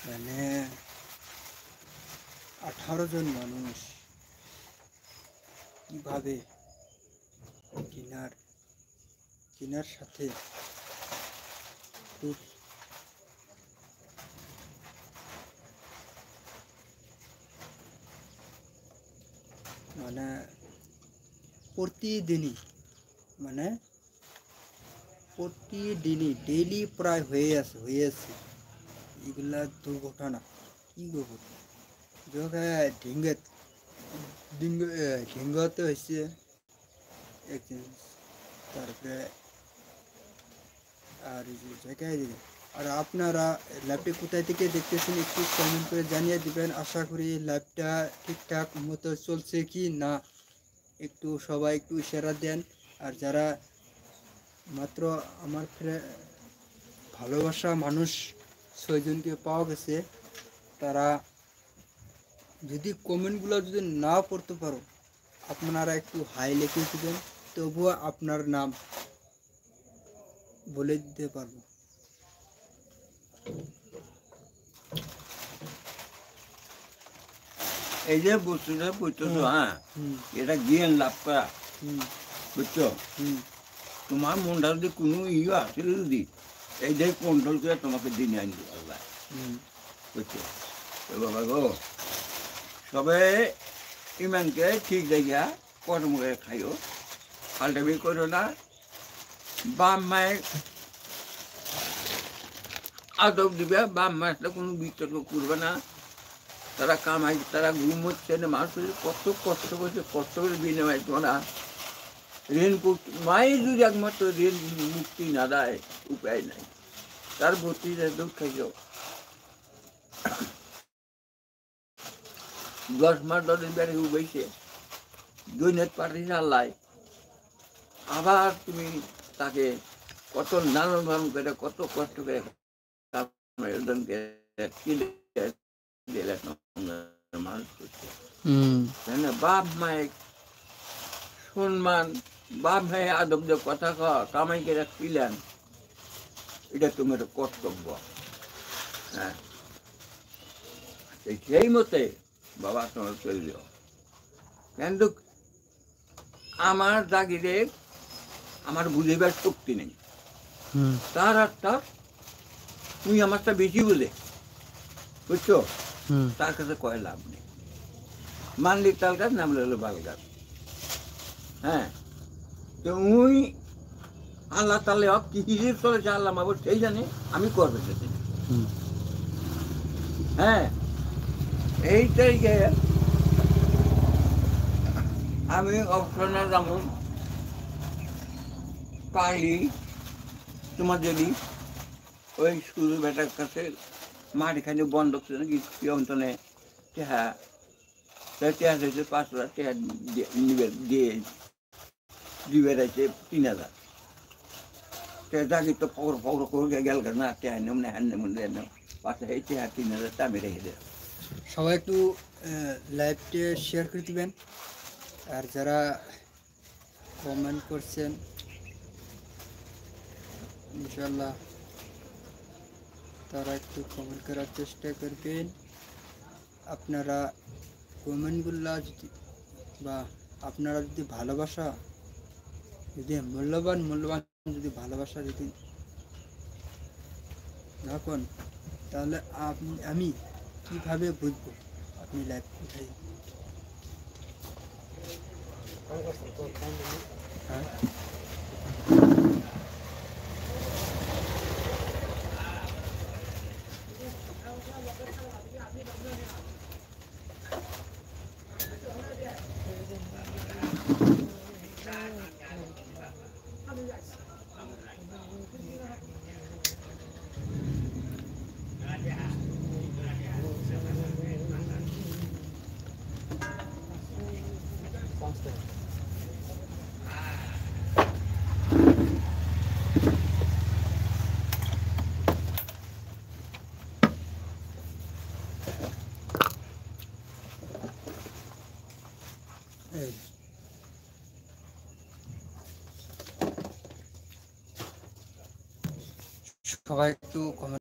মানে 18 জন মানুষ কিভাবে টিনার সাথে খুব মানে প্রতিদিনই ডেইলি প্রায় হয়েছে এগুলা দুর্ঘটনা কি করবো ঢিঙ্গাতে হয়েছে অ্যাক্সিডেন্ট। তারপরে আর এই যে জায়গায় আর আপনারা ল্যাবটি কোথায় থেকে দেখতেছেন একটু কমেন্ট করে জানিয়ে দিবেন। আশা করি ল্যাবটা ঠিকঠাক মতো চলছে কি না একটু সবাই একটু ইশারা দেন। আর যারা মাত্র আমার ভালোবাসা মানুষ 6 জনকে পাওয়া গেছে, তারা যদি কমেন্টগুলো যদি না পড়তে পারো আপনারা একটু হাই লিখে দেবেন, তবুও আপনার নাম বলে দিতে পারবো। এই যে বস্তুটা বুঝতেছো, হ্যাঁ, এটা জ্ঞান লাভ করা, বুঝছো? তোমার মনটা যদি কোনো আছে যদি এই যে কন্ট্রোল করে তোমাকে দিনে আনবে আল্লাহ, বুঝছো? বাবা গো, সবে ইমানকে ঠিক জায়গা কর্ম করে খাইও, পাল্টাবি করো না। বাম মায়ের আদব দিবে, বাম মায়ের কোনো বিতর্ক করবে না। তারা কামাই, তারা ঘুম হচ্ছে না, মানুষ কত কষ্ট করছে, কষ্ট করে বিনিময় তোমরা ঋণ মায়ের যদি একমাত্র ঋণ মুক্তি না দেয় উপায় নাই। তার ভর্তিতে দুঃখ খাইও 10 মাস 10 দিন বেড়ে উঠেছে দৈনিক পাঠিয়ে আল্লাহ, আবার তুমি তাকে কত নানান ভাবে করে কত কষ্ট করে মানুষ করছে। বাপ মায়ের সম্মান, বাপ ভাই আদব যে কথা কামাই করে ছিলেন, এটা তোমার কর্তব্য। হ্যাঁ, সেই মতে বাবা তোমার চলল। কিন্তু আমার জাগিরে আমার বুঝিবার শক্তি নেই, তার একটা তুই আমারটা বেশি বুঝে, বুঝছো? তার কাছে কয় লাভ নেই। মানলি তাল গাছ, নামলে হলো বাল গাছ। হ্যাঁ, তো ওই আল্লাহ তাহলে কি হিসেব চলেছে আল্লাহ মাবুদ সেই জানে, আমি করবে সেদিন। হ্যাঁ, এইটাই যে আমি অপশনে যেমন পাইলি তোমার যদি ওই শুরু বেটার কাছে মাটিখানি বন্ধ করে নাকি অঞ্চলে হ্যাঁ, টেহা হয়েছে 5 লাখ টেহা দিয়ে বেড়াইছে 3000 জাগি তো পকর করে গেল না টেহা নেমনে হ্যান নেমনে পাশে এই টেহা 3000 আমি রেখে দেয়। সবাই একটু লাইভটি শেয়ার করে দিবেন। আর যারা কমেন্ট করছেন ইনশাল্লাহ তারা একটু কমেন্ট করার চেষ্টা করবেন। আপনারা কমেন্টগুলো যদি বা আপনারা যদি ভালোবাসা, যদি মূল্যবান যদি ভালোবাসা যদি না করেন, তাহলে আমি কিভাবে বুঝবো আপনি লাইভ কোথায়? হ্যাঁ, সবাই একটু কমেন্ট